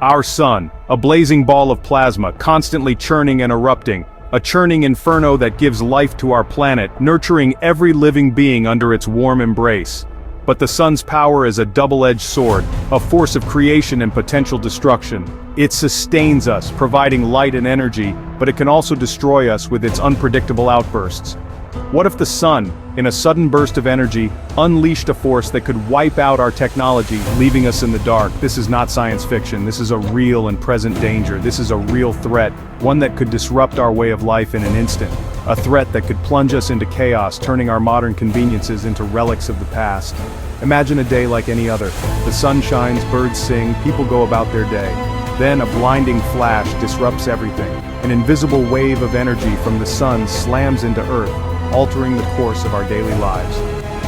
Our sun, a blazing ball of plasma, constantly churning and erupting, a churning inferno that gives life to our planet, nurturing every living being under its warm embrace. But the sun's power is a double-edged sword, a force of creation and potential destruction. It sustains us, providing light and energy, but it can also destroy us with its unpredictable outbursts. What if the sun, in a sudden burst of energy, unleashed a force that could wipe out our technology, leaving us in the dark? This is not science fiction. This is a real and present danger. This is a real threat, one that could disrupt our way of life in an instant. A threat that could plunge us into chaos, turning our modern conveniences into relics of the past. Imagine a day like any other. The sun shines, birds sing, people go about their day. Then a blinding flash disrupts everything. An invisible wave of energy from the sun slams into Earth, altering the course of our daily lives.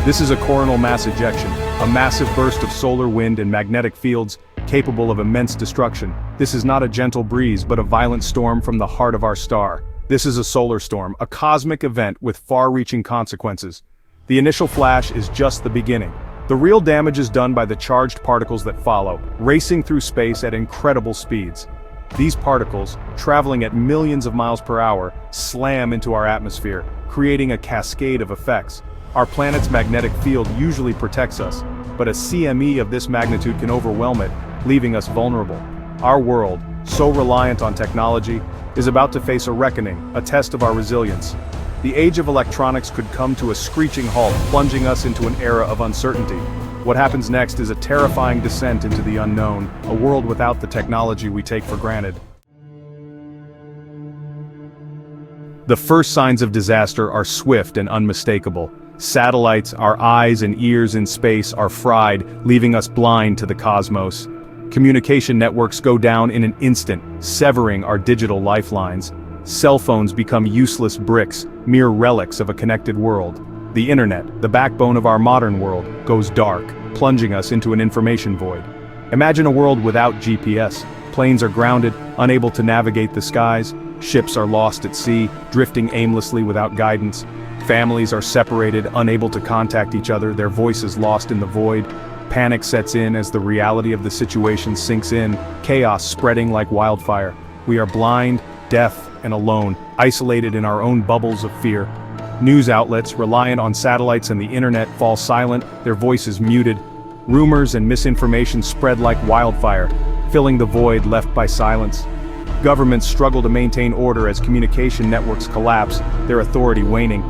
This is a coronal mass ejection, a massive burst of solar wind and magnetic fields capable of immense destruction. This is not a gentle breeze, but a violent storm from the heart of our star. This is a solar storm, a cosmic event with far-reaching consequences. The initial flash is just the beginning. The real damage is done by the charged particles that follow, racing through space at incredible speeds. These particles, traveling at millions of miles per hour, slam into our atmosphere, creating a cascade of effects. Our planet's magnetic field usually protects us, but a CME of this magnitude can overwhelm it, leaving us vulnerable. Our world, so reliant on technology, is about to face a reckoning, a test of our resilience. The age of electronics could come to a screeching halt, plunging us into an era of uncertainty. What happens next is a terrifying descent into the unknown, a world without the technology we take for granted. The first signs of disaster are swift and unmistakable. Satellites, our eyes and ears in space, are fried, leaving us blind to the cosmos. Communication networks go down in an instant, severing our digital lifelines. Cell phones become useless bricks, mere relics of a connected world. The internet, the backbone of our modern world, goes dark, plunging us into an information void. Imagine a world without GPS. Planes are grounded, unable to navigate the skies. Ships are lost at sea, drifting aimlessly without guidance. Families are separated, unable to contact each other, their voices lost in the void. Panic sets in as the reality of the situation sinks in, chaos spreading like wildfire. We are blind, deaf, and alone, isolated in our own bubbles of fear. News outlets, reliant on satellites and the internet, fall silent, their voices muted. Rumors and misinformation spread like wildfire, filling the void left by silence. Governments struggle to maintain order as communication networks collapse, their authority waning.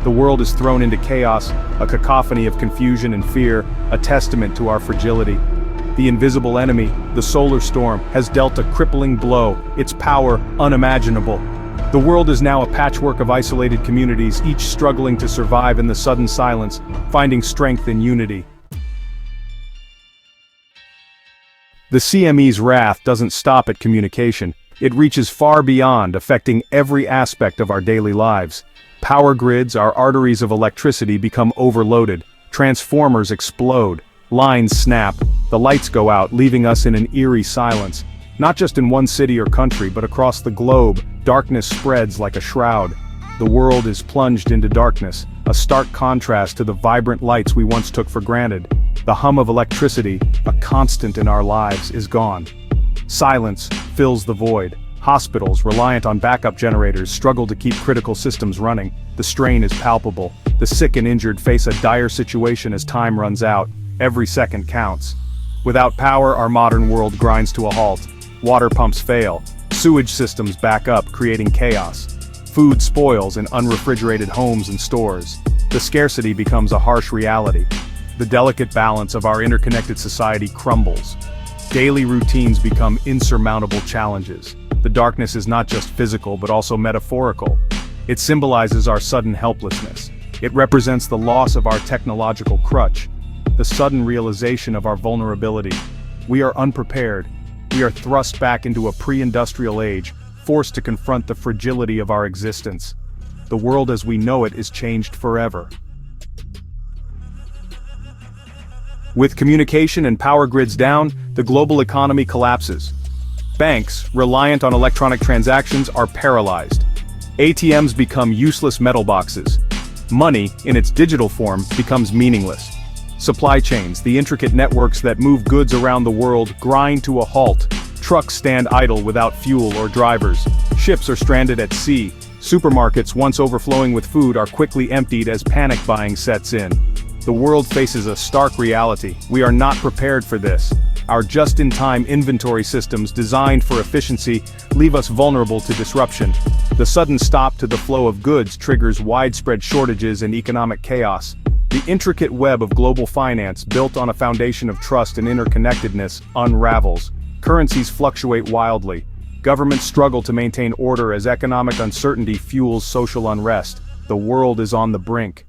The world is thrown into chaos, a cacophony of confusion and fear, a testament to our fragility. The invisible enemy, the solar storm, has dealt a crippling blow, its power unimaginable. The world is now a patchwork of isolated communities, each struggling to survive in the sudden silence, finding strength in unity. The CME's wrath doesn't stop at communication. It reaches far beyond, affecting every aspect of our daily lives. Power grids, our arteries of electricity, become overloaded. Transformers explode. Lines snap. The lights go out, leaving us in an eerie silence. Not just in one city or country, but across the globe, darkness spreads like a shroud. The world is plunged into darkness, a stark contrast to the vibrant lights we once took for granted. The hum of electricity, a constant in our lives, is gone. Silence fills the void. Hospitals, reliant on backup generators, struggle to keep critical systems running. The strain is palpable. The sick and injured face a dire situation as time runs out. Every second counts. Without power, our modern world grinds to a halt. Water pumps fail. Sewage systems back up, creating chaos. Food spoils in unrefrigerated homes and stores. The scarcity becomes a harsh reality. The delicate balance of our interconnected society crumbles. Daily routines become insurmountable challenges. The darkness is not just physical but also metaphorical. It symbolizes our sudden helplessness. It represents the loss of our technological crutch, the sudden realization of our vulnerability. We are unprepared. We are thrust back into a pre-industrial age, forced to confront the fragility of our existence. The world as we know it is changed forever. With communication and power grids down, the global economy collapses. Banks, reliant on electronic transactions, are paralyzed. ATMs become useless metal boxes. Money, in its digital form, becomes meaningless. Supply chains, the intricate networks that move goods around the world, grind to a halt. Trucks stand idle without fuel or drivers. Ships are stranded at sea. Supermarkets, once overflowing with food, are quickly emptied as panic buying sets in. The world faces a stark reality. We are not prepared for this. Our just-in-time inventory systems, designed for efficiency, leave us vulnerable to disruption. The sudden stop to the flow of goods triggers widespread shortages and economic chaos. The intricate web of global finance, built on a foundation of trust and interconnectedness, unravels. Currencies fluctuate wildly. Governments struggle to maintain order as economic uncertainty fuels social unrest. The world is on the brink.